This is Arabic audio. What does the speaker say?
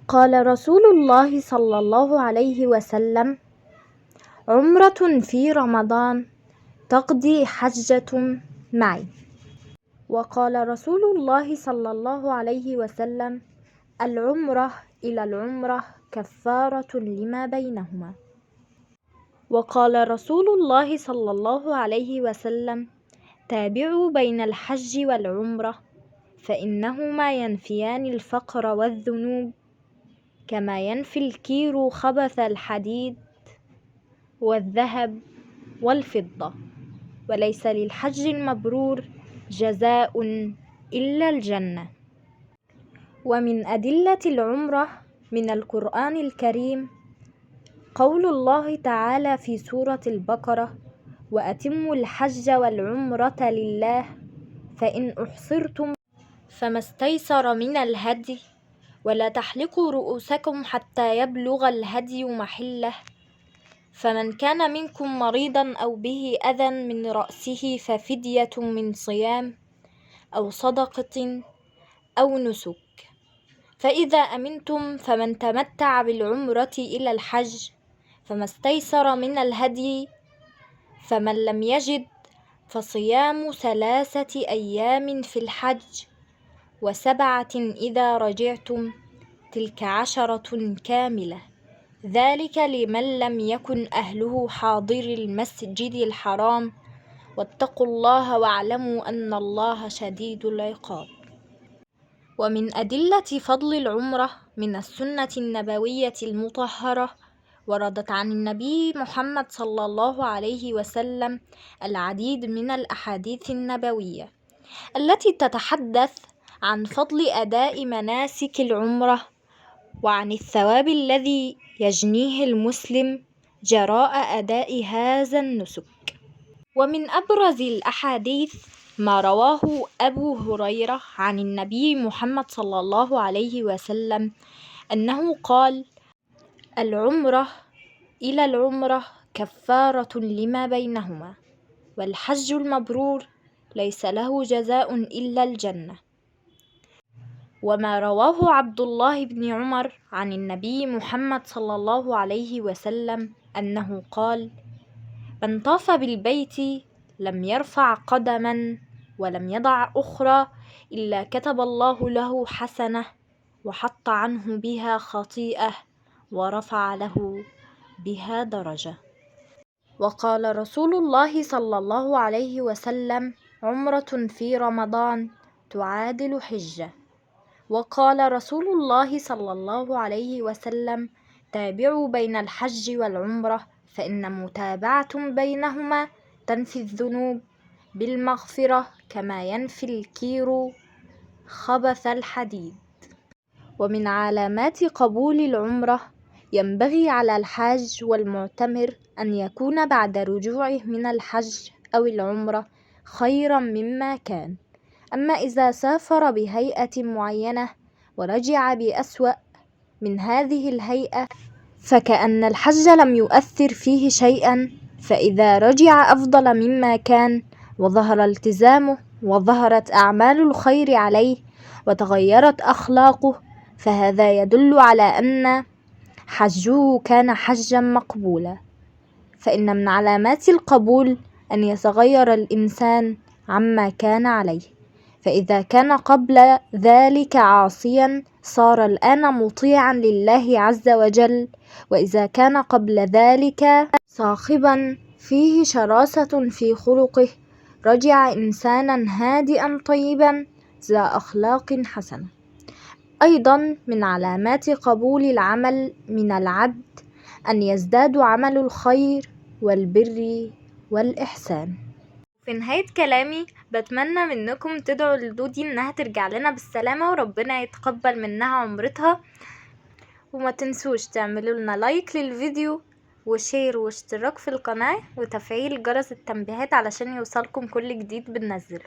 قال رسول الله صلى الله عليه وسلم: عمرة في رمضان تقضي حجة معي. وقال رسول الله صلى الله عليه وسلم: العمرة إلى العمرة كفارة لما بينهما. وقال رسول الله صلى الله عليه وسلم: تابعوا بين الحج والعمرة فإنهما ينفيان الفقر والذنوب كما ينفي الكير خبث الحديد والذهب والفضة، وليس للحج المبرور جزاء إلا الجنة. ومن أدلة العمرة من القرآن الكريم قول الله تعالى في سورة البقرة: وأتموا الحج والعمرة لله فإن أحصرتم فما استيسر من الهدي ولا تحلقوا رؤوسكم حتى يبلغ الهدي محله، فمن كان منكم مريضا أو به أذى من رأسه ففدية من صيام أو صدقة أو نسك، فإذا أمنتم فمن تمتع بالعمرة إلى الحج فما استيسر من الهدي، فمن لم يجد فصيام 3 أيام في الحج و7 إذا رجعتم، تلك 10 كاملة، ذلك لمن لم يكن أهله حاضر المسجد الحرام، واتقوا الله واعلموا أن الله شديد العقاب. ومن أدلة فضل العمرة من السنة النبوية المطهرة وردت عن النبي محمد صلى الله عليه وسلم العديد من الأحاديث النبوية التي تتحدث عن فضل أداء مناسك العمرة وعن الثواب الذي يجنيه المسلم جراء أداء هذا النسك. ومن أبرز الأحاديث ما رواه أبو هريرة عن النبي محمد صلى الله عليه وسلم أنه قال: العمرة إلى العمرة كفارة لما بينهما، والحج المبرور ليس له جزاء إلا الجنة. وما رواه عبد الله بن عمر عن النبي محمد صلى الله عليه وسلم أنه قال: من طاف بالبيت لم يرفع قدما ولم يضع أخرى إلا كتب الله له حسنة وحط عنه بها خطيئة ورفع له بها درجة. وقال رسول الله صلى الله عليه وسلم: عمرة في رمضان تعادل حجة. وقال رسول الله صلى الله عليه وسلم: تابعوا بين الحج والعمرة فإن متابعة بينهما تنفي الذنوب بالمغفرة كما ينفي الكير خبث الحديد. ومن علامات قبول العمرة ينبغي على الحاج والمعتمر أن يكون بعد رجوعه من الحج أو العمرة خيرا مما كان. أما إذا سافر بهيئة معينة ورجع بأسوأ من هذه الهيئة فكأن الحج لم يؤثر فيه شيئا، فإذا رجع أفضل مما كان وظهر التزامه وظهرت أعمال الخير عليه وتغيرت أخلاقه فهذا يدل على أن حجه كان حجا مقبولا. فإن من علامات القبول أن يتغير الإنسان عما كان عليه، فإذا كان قبل ذلك عاصيا صار الآن مطيعا لله عز وجل، وإذا كان قبل ذلك صاخبا فيه شراسة في خلقه رجع إنسانا هادئا طيبا ذا أخلاق حسنة. أيضا من علامات قبول العمل من العبد أن يزداد عمل الخير والبر والإحسان. في نهاية كلامي بتمنى منكم تدعوا لدودي إنها ترجع لنا بالسلامة وربنا يتقبل منها عمرتها، وما تنسوش تعملوا لنا لايك للفيديو وشير واشتراك في القناة وتفعيل جرس التنبيهات علشان يوصلكم كل جديد بننزله.